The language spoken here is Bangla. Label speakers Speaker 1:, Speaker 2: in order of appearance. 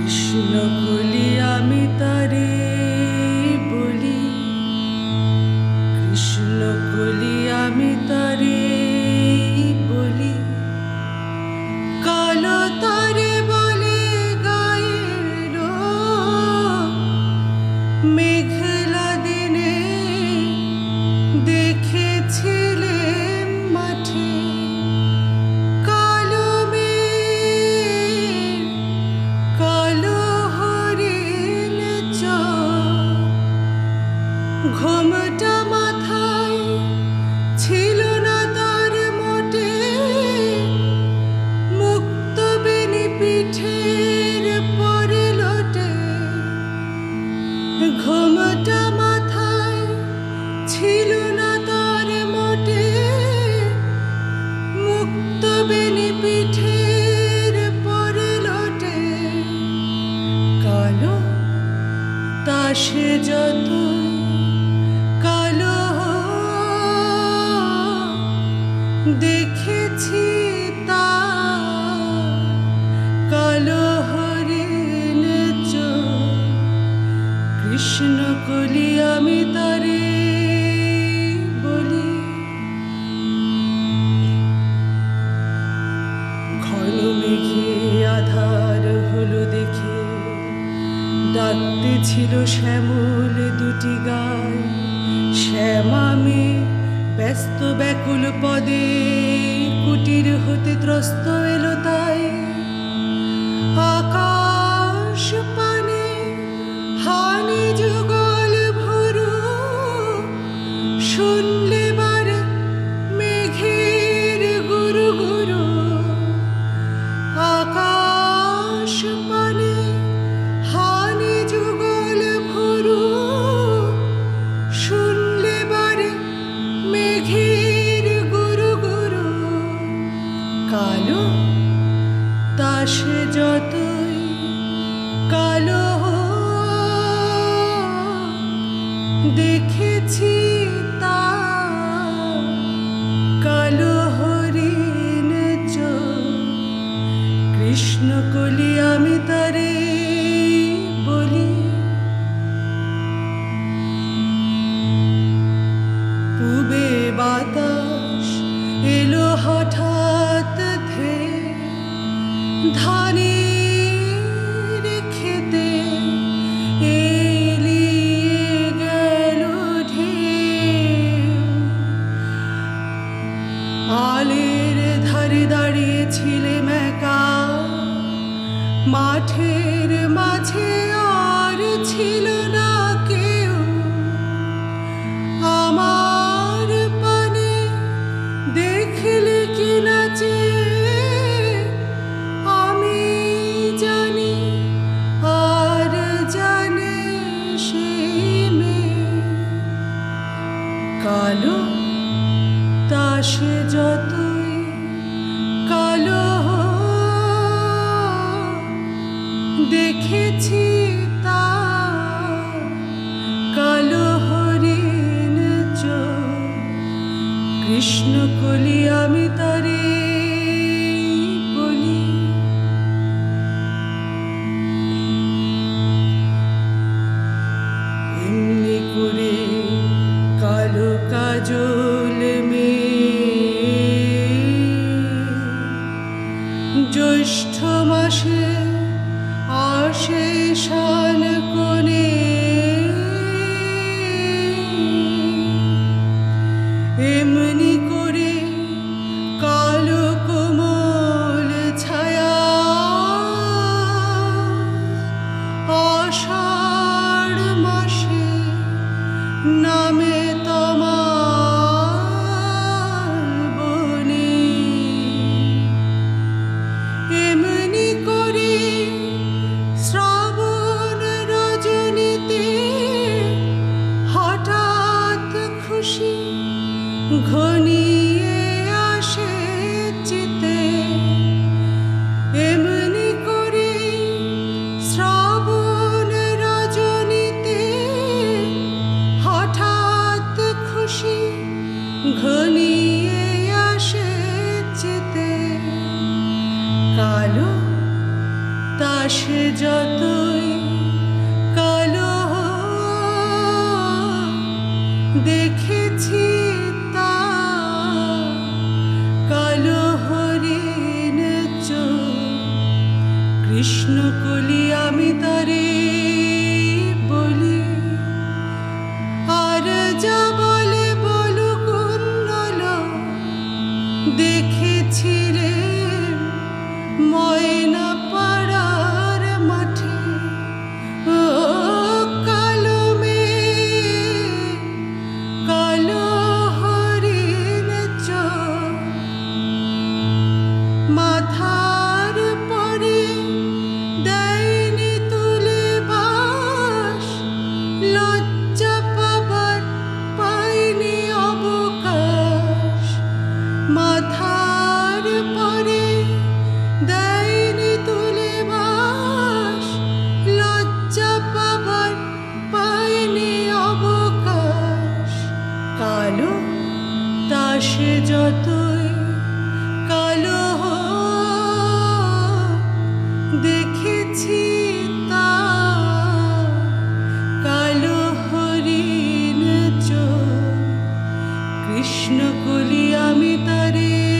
Speaker 1: কৃষ্ণ কলি আমি তারে বলি, কৃষ্ণ কলি আমি তারে বলি, কালো তারে বলে গায়ের মেঘলা দিনে দেখেছিলে মাঠে কালো মেঘ, কালো হরিণ ঘোমটা মাথায় ছিল না তার মোটে, মুক্ত বেনি পিঠের পরে লোটে, ঘোমটা মাথায় ছিল না তার মোটে, মুক্ত বেনি পিঠের পরে লোটে, কালো তা সে যত কালো দেখেছি তা কালো হরিণ কৃষ্ণ কলি আমি তারে বলি। ঘন মেঘে আধার হলো দেখে ডাকতে ছিল শ্যামল দুটি গায়, শ্যামামে ব্যস্ত ব্যাকুল পদে কুটির হতে ত্রস্ত এলো তাই, আকাশ পানে হানি যুগল ভরু, শুনলে বার মেঘের গুরু গুরু, আকাশ পানে হানি যুগল ভরু, শুনলে বার মেঘের গুরু গুরু, কালো তা সে যতই কালো দেখেছি তা কালো হরিণ কৃষ্ণ কলি আমি তারে বলি। পূবে বাতাস এলো হঠাৎ ধে, ধানের খেতে এলিয়ে গেল ঢেউ, আলের ধারে দাঁড়িয়েছিলেম একা, মাঠের মাঝে আর ছিল না কেউ, আমার পানে দেখলে কি নাচে আমি জানি, আর জানে সেই মেয়ে, কালো তা সে যতই কালো দেখেছি তা কালো হরিণ কৃষ্ণ কলি আমি তারে বলি। এমনি করে কালো কাজল জ্যৈষ্ঠ মাসে আসে শাল কোণে, এমনি করে কালো কোমল ছায়া আষাঢ় মাসে নামে তোমার বনে, এমনি করে শ্রাবণ রজনীতে সে যতই কালো দেখেছি তা কালো হরিণ চোখ কৃষ্ণকলি আমি তারে বলি আর যা বলে বলু কুণ্ডল দেখেছি রে ময়না পাড়ার মাঠে ও কালো মেঘ কালো হরিণ চোখ মাথার পরে দেয়নি তুলে বাস লজ্জা পাবার পাইনি অবকাশ মাথার পরে দেয়নি তুলে বাস লজ্জা পাবার পাইনি অবকাশ কালো তা সে যতই কালো দেখেছি তা কালো হরিণ চোখ কৃষ্ণকলি আমি তারে